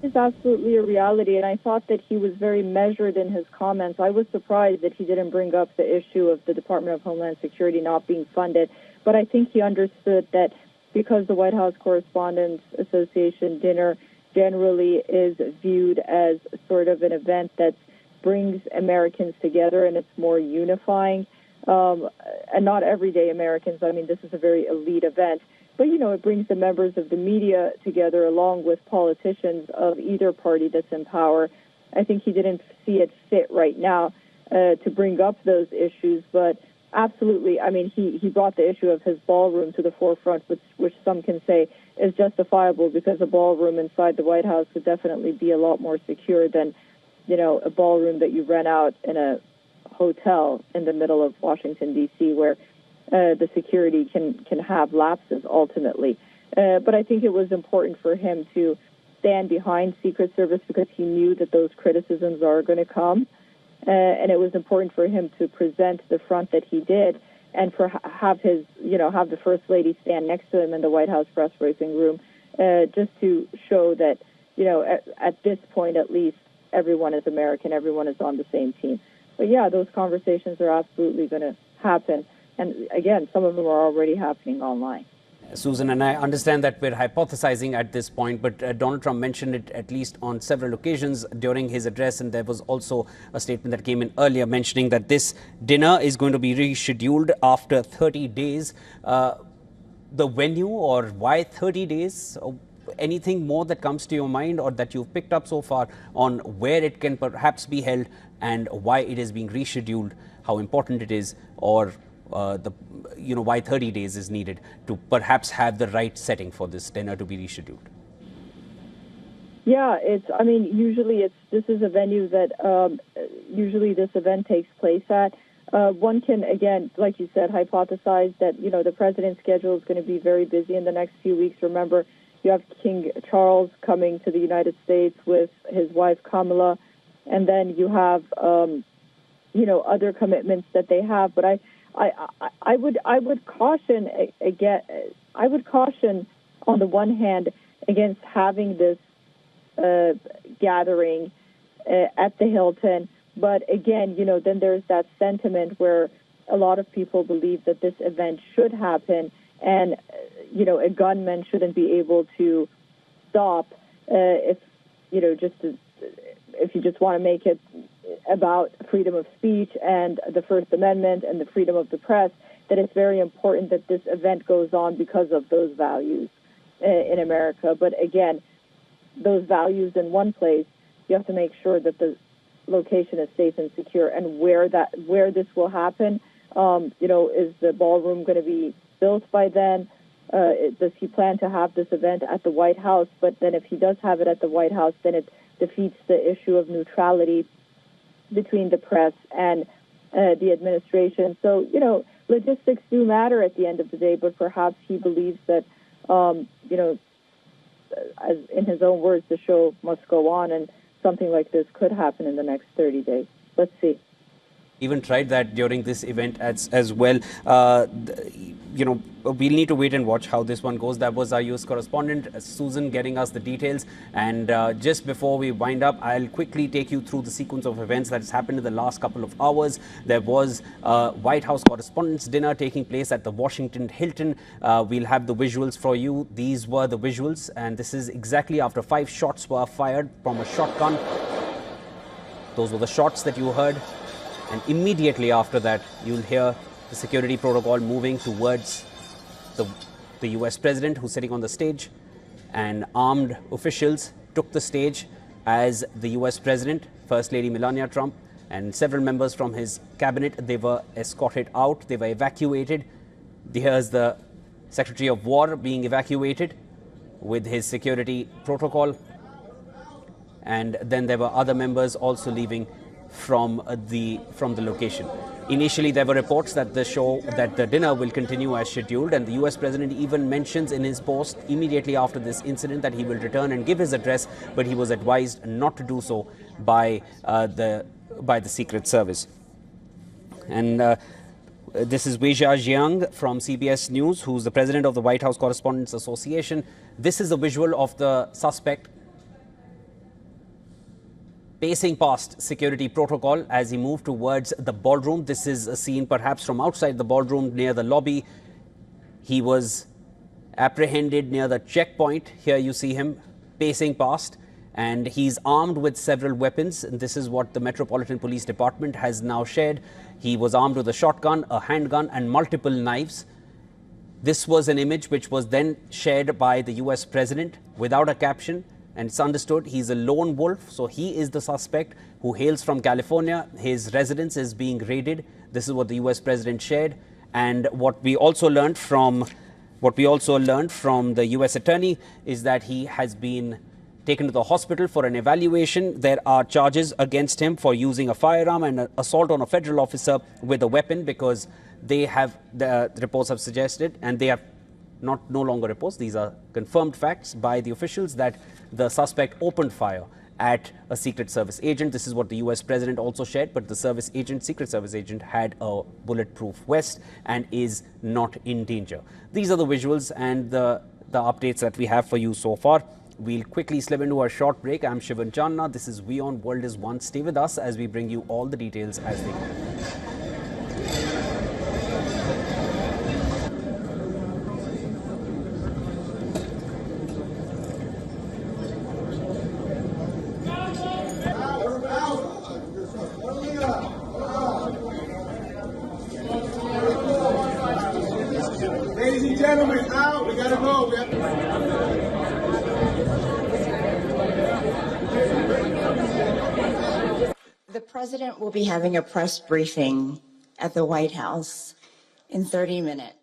is absolutely a reality, and I thought that he was very measured in his comments. I was surprised that he didn't bring up the issue of the Department of Homeland Security not being funded, but I think he understood that because the White House Correspondents Association dinner generally is viewed as sort of an event that brings Americans together and it's more unifying, and not everyday Americans. I mean, this is a very elite event. But, you know, it brings the members of the media together along with politicians of either party that's in power. I think he didn't see it fit right now to bring up those issues. But absolutely, I mean, he brought the issue of his ballroom to the forefront, which some can say is justifiable because a ballroom inside the White House would definitely be a lot more secure than, you know, a ballroom that you rent out in a hotel in the middle of Washington, D.C., where the security can have lapses ultimately. But I think it was important for him to stand behind Secret Service because he knew that those criticisms are going to come. And it was important for him to present the front that he did and for have the First Lady stand next to him in the White House press briefing room just to show that, you know, at this point at least, everyone is American, everyone is on the same team. But yeah, those conversations are absolutely going to happen. And again, some of them are already happening online. Susan, and I understand that we're hypothesizing at this point, but Donald Trump mentioned it at least on several occasions during his address. And there was also a statement that came in earlier mentioning that this dinner is going to be rescheduled after 30 days. The venue, or why 30 days? Anything more that comes to your mind or that you've picked up so far on where it can perhaps be held and why it is being rescheduled, how important it is, or why 30 days is needed to perhaps have the right setting for this dinner to be rescheduled? Yeah, usually this is a venue that usually this event takes place at. One can, again, like you said, hypothesize that, you know, the president's schedule is going to be very busy in the next few weeks. Remember, you have King Charles coming to the United States with his wife Kamala, and then you have, other commitments that they have. But I would caution again. I would caution on the one hand against having this gathering at the Hilton, but again, you know, then there's that sentiment where a lot of people believe that this event should happen, and you know, a gunman shouldn't be able to stop if you just want to make it about freedom of speech and the First Amendment and the freedom of the press, that it's very important that this event goes on because of those values in America. But again, those values in one place, you have to make sure that the location is safe and secure. And where this will happen, is the ballroom going to be built by then? Does he plan to have this event at the White House? But then if he does have it at the White House, then it defeats the issue of neutrality between the press and the administration. So, you know, logistics do matter at the end of the day, but perhaps he believes that, as in his own words, the show must go on, and something like this could happen in the next 30 days. Let's see. Even tried that during this event as well. We'll need to wait and watch how this one goes. That was our US correspondent, Susan, getting us the details. And just before we wind up, I'll quickly take you through the sequence of events that has happened in the last couple of hours. There was a White House Correspondents' dinner taking place at the Washington Hilton. We'll have the visuals for you. These were the visuals, and this is exactly after 5 shots were fired from a shotgun. Those were the shots that you heard. And immediately after that, you'll hear the security protocol moving towards the US president, who's sitting on the stage, and armed officials took the stage as the US president, First Lady Melania Trump, and several members from his cabinet, they were escorted out, they were evacuated. Here's the Secretary of War being evacuated with his security protocol. And then there were other members also leaving from the location. Initially, there were reports that the dinner will continue as scheduled, and the US president even mentions in his post immediately after this incident that he will return and give his address, but he was advised not to do so by the Secret Service. And this is Weijia Jiang from CBS News, who's the president of the White House Correspondents Association. This is a visual of the suspect pacing past security protocol as he moved towards the ballroom. This is a scene perhaps from outside the ballroom near the lobby. He was apprehended near the checkpoint. Here you see him pacing past, and he's armed with several weapons. And this is what the Metropolitan Police Department has now shared. He was armed with a shotgun, a handgun, and multiple knives. This was an image which was then shared by the US president without a caption. And it's understood he's a lone wolf, so he is the suspect who hails from California. His residence is being raided. This is what the US president shared. And what we also learned from the US attorney is that he has been taken to the hospital for an evaluation. There are charges against him for using a firearm and assault on a federal officer with a weapon, because the reports have suggested, and they have no longer reports, these are confirmed facts by the officials, that the suspect opened fire at a Secret Service agent. This is what the US president also shared, but the Secret Service agent had a bulletproof vest and is not in danger. These are the visuals and the updates that we have for you so far. We'll quickly slip into a short break. I'm Shivan Channa. This is WION World is One. Stay with us as we bring you all the details as they come. Ladies and gentlemen, out. We gotta go. The president will be having a press briefing at the White House in 30 minutes.